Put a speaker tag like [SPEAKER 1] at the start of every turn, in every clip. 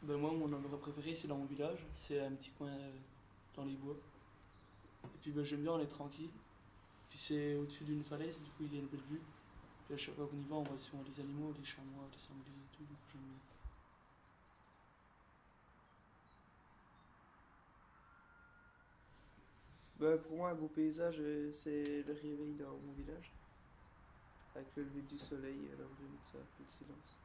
[SPEAKER 1] Ben moi, mon endroit préféré, c'est dans mon village. C'est un petit coin dans les bois. Et puis ben, j'aime bien, on est tranquille. Puis c'est au-dessus d'une falaise, du coup il y a une belle vue. Puis à chaque fois qu'on y va, on voit souvent les animaux, les chamois, les sangliers et tout, du coup j'aime bien. Bah, pour moi, un beau paysage, c'est le réveil dans mon village. Avec le lever du soleil, la brume, tout ça, puis le silence.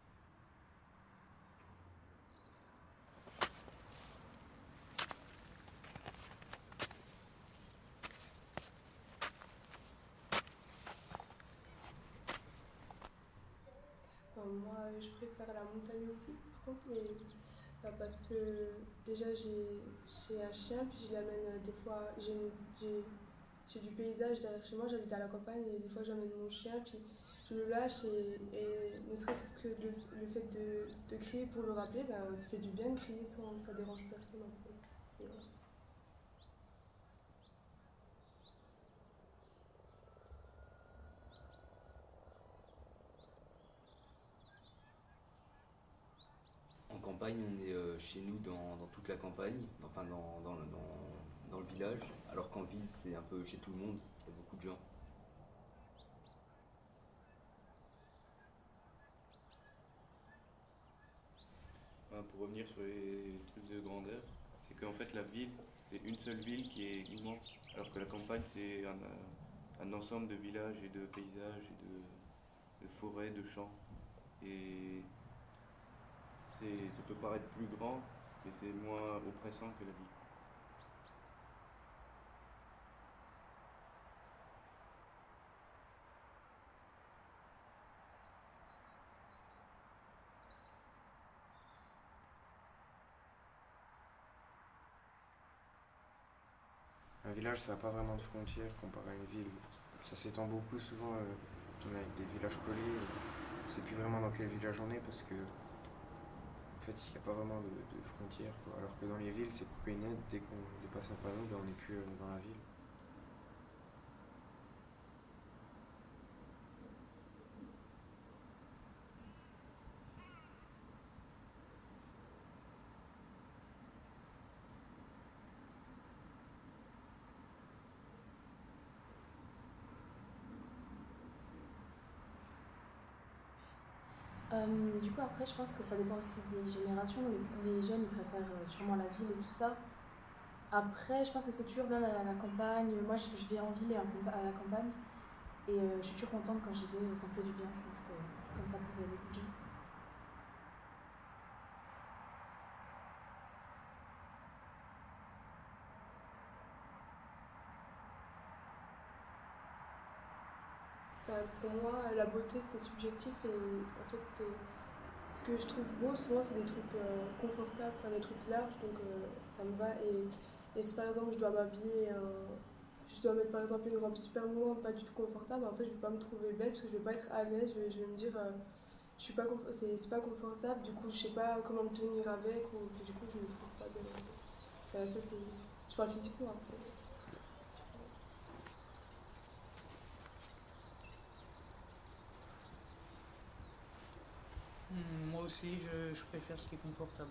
[SPEAKER 2] Moi, je préfère la montagne aussi, par contre, mais parce que déjà j'ai un chien, puis je l'amène des fois, j'ai du paysage derrière chez moi, j'habite à la campagne et des fois j'amène mon chien, puis je le lâche et ne serait-ce que le fait de crier pour le rappeler, ben, ça fait du bien de crier sans que ça dérange personne en fait. Et voilà.
[SPEAKER 3] En campagne, on est chez nous dans toute la campagne, enfin dans le village, alors qu'en ville, c'est un peu chez tout le monde, il y a beaucoup de gens.
[SPEAKER 4] Pour revenir sur les trucs de grandeur, c'est qu'en fait la ville, c'est une seule ville qui est immense, alors que la campagne, c'est un ensemble de villages et de paysages et de forêts, de champs. Et ça peut paraître plus grand, mais c'est moins oppressant que la ville.
[SPEAKER 5] Un village, ça n'a pas vraiment de frontières comparé à une ville. Ça s'étend beaucoup souvent quand on est avec des villages collés. On ne sait plus vraiment dans quel village on est parce que en fait, il n'y a pas vraiment de frontières, quoi. Alors que dans les villes, c'est coupé net. Dès qu'on dépasse un panneau, ben, on n'est plus dans la ville.
[SPEAKER 6] Du coup, après, je pense que ça dépend aussi des générations. Les jeunes, ils préfèrent sûrement la ville et tout ça. Après, je pense que c'est toujours bien d'aller à la campagne. Moi, je vais en ville et à la campagne. Et je suis toujours contente quand j'y vais. Ça me fait du bien. Je pense que comme ça pour beaucoup de gens.
[SPEAKER 2] Pour moi, la beauté c'est subjectif et en fait, ce que je trouve beau souvent c'est des trucs confortables, enfin des trucs larges, donc ça me va. Et si par exemple je dois m'habiller, je dois mettre par exemple une robe super moulante, pas du tout confortable, en fait je vais pas me trouver belle parce que je vais pas être à l'aise, je vais me dire je suis pas c'est pas confortable, du coup je sais pas comment me tenir avec, ou du coup je me trouve pas belle. Enfin, ça c'est. Je parle physiquement après.
[SPEAKER 1] Moi aussi, je préfère ce qui est confortable.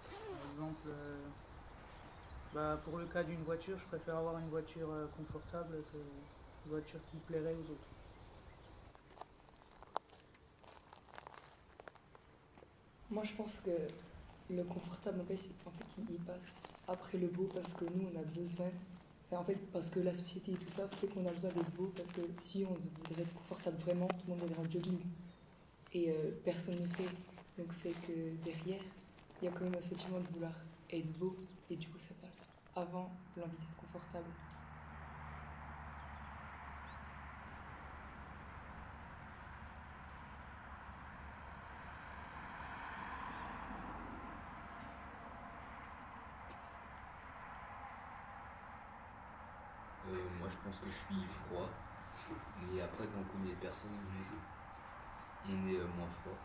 [SPEAKER 1] Par exemple, bah, pour le cas d'une voiture, je préfère avoir une voiture confortable que une voiture qui plairait aux autres.
[SPEAKER 7] Moi, je pense que le confortable, en fait, il passe après le beau parce que nous, on a besoin. Enfin, en fait, parce que la société et tout ça fait qu'on a besoin d'être beau. Parce que si on voudrait être confortable vraiment, tout le monde irait en jogging. Et personne ne le fait. Donc, c'est que derrière, il y a quand même un sentiment de vouloir être beau. Et du coup, ça passe avant l'envie d'être confortable.
[SPEAKER 3] Moi, je pense que je suis froid, mais après, quand on connaît les personnes, on est moins froid.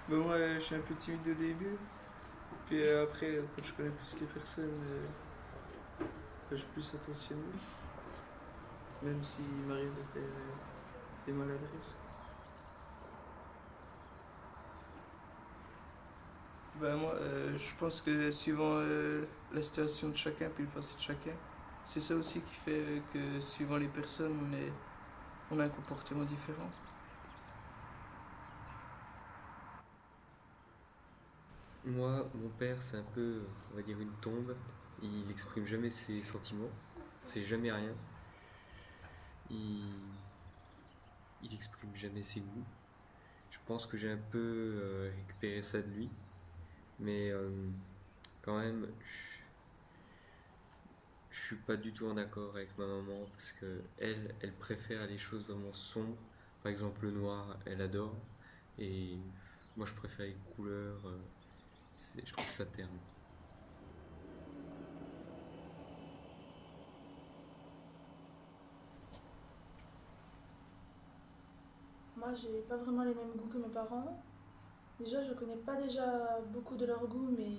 [SPEAKER 1] Ben moi, je suis un peu timide au début. Puis après, quand je connais plus les personnes, je suis plus attentionné. Même s'il m'arrive de faire des maladresses. Ben moi, je pense que suivant la situation de chacun, puis le passé de chacun, c'est ça aussi qui fait que suivant les personnes, on a un comportement différent.
[SPEAKER 8] Moi, mon père, c'est un peu, on va dire, une tombe. Il exprime jamais ses sentiments. C'est jamais rien. Il, il exprime jamais ses goûts. Je pense que j'ai un peu récupéré ça de lui. Mais quand même, je suis pas du tout en accord avec ma maman parce que elle préfère les choses vraiment sombres. Par exemple, le noir, elle adore. Et moi, je préfère les couleurs. Je trouve ça terne.
[SPEAKER 2] Moi, j'ai pas vraiment les mêmes goûts que mes parents. Déjà, je connais pas déjà beaucoup de leurs goûts, mais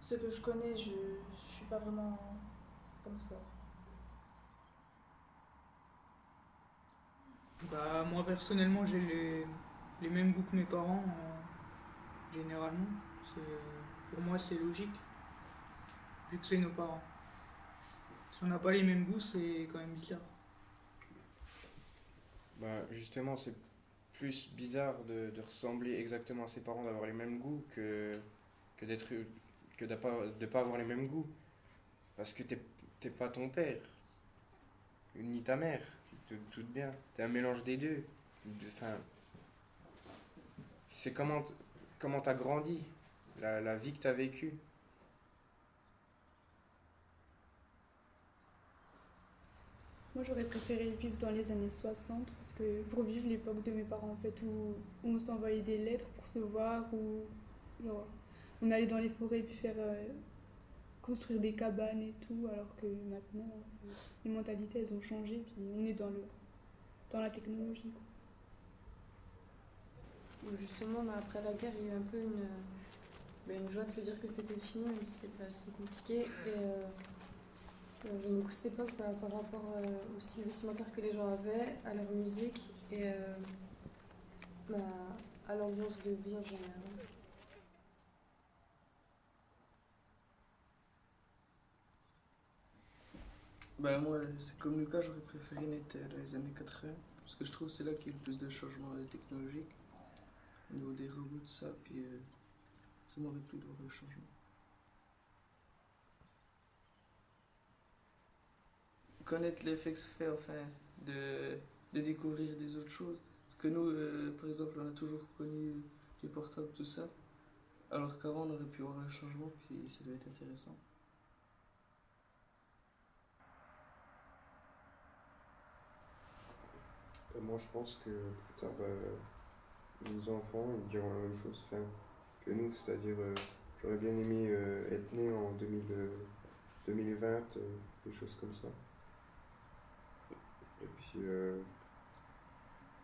[SPEAKER 2] ce que je connais, je suis pas vraiment comme ça.
[SPEAKER 9] Bah, moi personnellement, j'ai les mêmes goûts que mes parents, généralement. Pour moi, c'est logique, vu que c'est nos parents. Si on n'a pas les mêmes goûts, c'est quand même bizarre.
[SPEAKER 5] Bah, justement, c'est plus bizarre de ressembler exactement à ses parents, d'avoir les mêmes goûts que d'être que de pas avoir les mêmes goûts. Parce que t'es pas ton père, ni ta mère, tu te doutes bien. T'es un mélange des deux. Enfin, c'est comment t'as grandi, la vie que t'as vécue.
[SPEAKER 10] Moi, j'aurais préféré vivre dans les années 60 parce que pour vivre l'époque de mes parents, en fait, où on s'envoyait des lettres pour se voir, où genre, on allait dans les forêts puis faire construire des cabanes et tout, alors que maintenant, les mentalités, elles ont changé, puis on est dans la technologie, quoi.
[SPEAKER 6] Justement, après la guerre, il y a eu un peu une joie de se dire que c'était fini, même si c'était assez compliqué. Et j'aime beaucoup cette époque par rapport au style vestimentaire que les gens avaient, à leur musique et à l'ambiance de vie en général.
[SPEAKER 1] Ben moi, c'est comme Lucas, j'aurais préféré naître dans les années 80, parce que je trouve que c'est là qu'il y a le plus de changements technologiques, au niveau des robots, tout ça, puis ça m'aurait plu de voir le changement. Connaître l'effet que ça fait, enfin, de découvrir des autres choses. Parce que nous, par exemple, on a toujours connu les portables, tout ça, alors qu'avant, on aurait pu voir le changement, puis ça doit être intéressant.
[SPEAKER 5] Moi, je pense que plus tard, nos enfants ils diront la même chose que nous, c'est-à-dire j'aurais bien aimé être né en 2020, des choses comme ça. Et puis,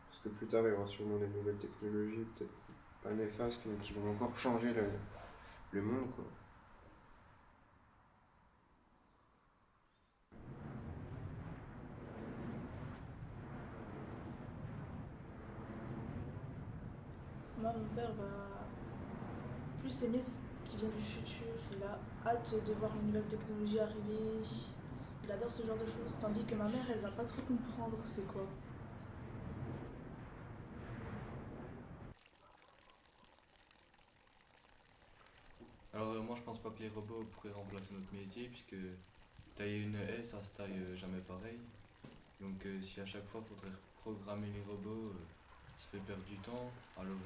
[SPEAKER 5] parce que plus tard, il y aura sûrement des nouvelles technologies, peut-être pas néfastes, mais qui vont encore changer le monde, quoi.
[SPEAKER 2] Moi, mon père va plus aimer ce qui vient du futur. Il a hâte de voir les nouvelles technologies arriver. Il adore ce genre de choses. Tandis que ma mère, elle va pas trop comprendre c'est quoi.
[SPEAKER 4] Alors moi je pense pas que les robots pourraient remplacer notre métier puisque tailler une haie ça se taille jamais pareil. Donc si à chaque fois il faudrait programmer les robots, ça fait perdre du temps, alors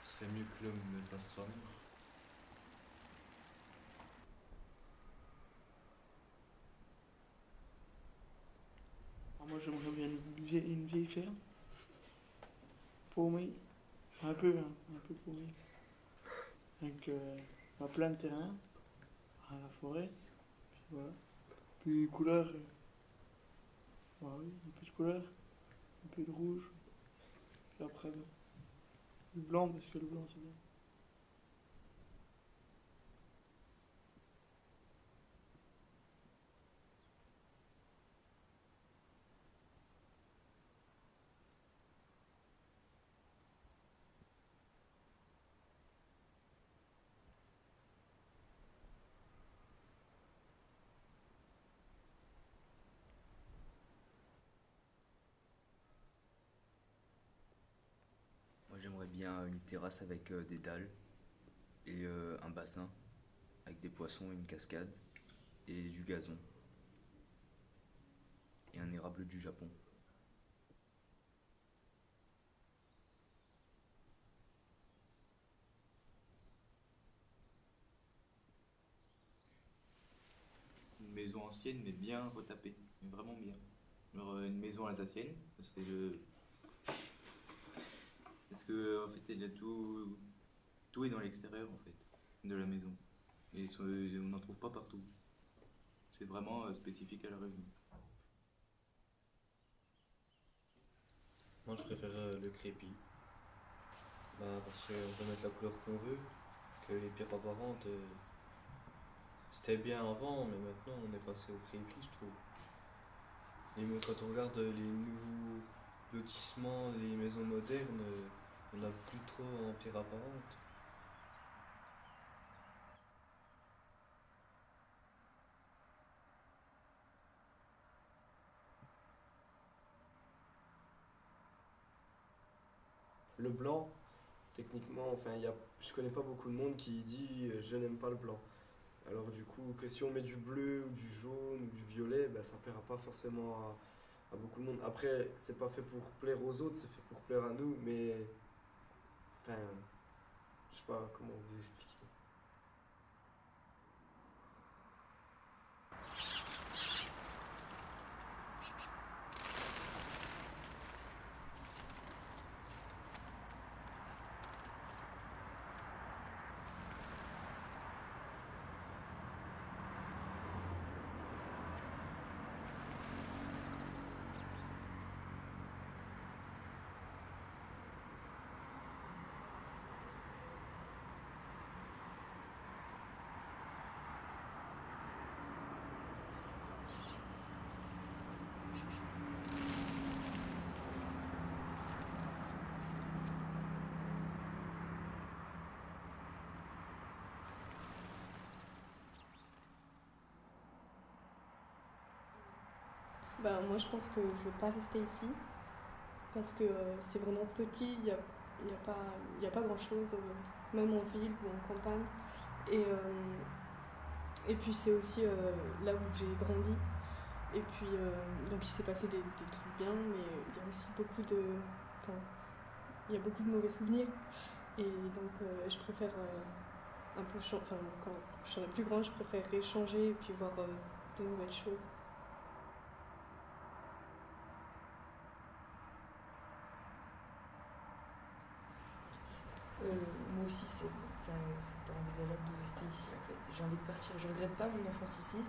[SPEAKER 4] ce serait mieux que l'homme le fasse soi-même.
[SPEAKER 1] Alors moi j'aimerais bien une vieille ferme, paumée, un peu paumée, avec plein de terrain, à la forêt, puis voilà. Puis couleur, bah oui, un peu de couleur, un peu de rouge, puis après le blanc parce que le blanc c'est bien.
[SPEAKER 3] bien une terrasse avec des dalles et un bassin avec des poissons, une cascade et du gazon et un érable du Japon.
[SPEAKER 4] Une maison ancienne mais bien retapée, mais vraiment bien. Genre une maison alsacienne, parce que en fait il y a tout est dans l'extérieur en fait de la maison. Et on n'en trouve pas partout. C'est vraiment spécifique à la Réunion.
[SPEAKER 11] Moi je préfère le crépi. Parce qu'on peut mettre la couleur qu'on veut, que les pierres apparentes, c'était bien avant, mais maintenant on est passé au crépi, je trouve. Et même quand on regarde les nouveaux lotissements, les maisons modernes, on n'a plus trop en pierre apparente.
[SPEAKER 12] Le blanc, techniquement, enfin, je connais pas beaucoup de monde qui dit je n'aime pas le blanc. Alors du coup, que si on met du bleu ou du jaune ou du violet, ça plaira pas forcément à beaucoup de monde. Après, c'est pas fait pour plaire aux autres, c'est fait pour plaire à nous, mais enfin, je sais pas comment vous expliquer.
[SPEAKER 2] Moi je pense que je vais pas rester ici parce que c'est vraiment petit, il y a pas grand chose, même en ville ou en campagne. Et puis c'est aussi là où j'ai grandi. Et puis donc il s'est passé des trucs bien, mais il y a aussi il y a beaucoup de mauvais souvenirs. Et donc je préfère un peu quand je serai plus grande, je préférerais changer et puis voir de nouvelles choses.
[SPEAKER 7] Moi aussi, c'est pas envisageable de rester ici en fait. J'ai envie de partir. Je regrette pas mon enfance ici,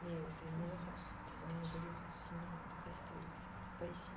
[SPEAKER 7] mais c'est mon enfance qui est dans mon adolescence. Sinon, le reste, c'est pas ici.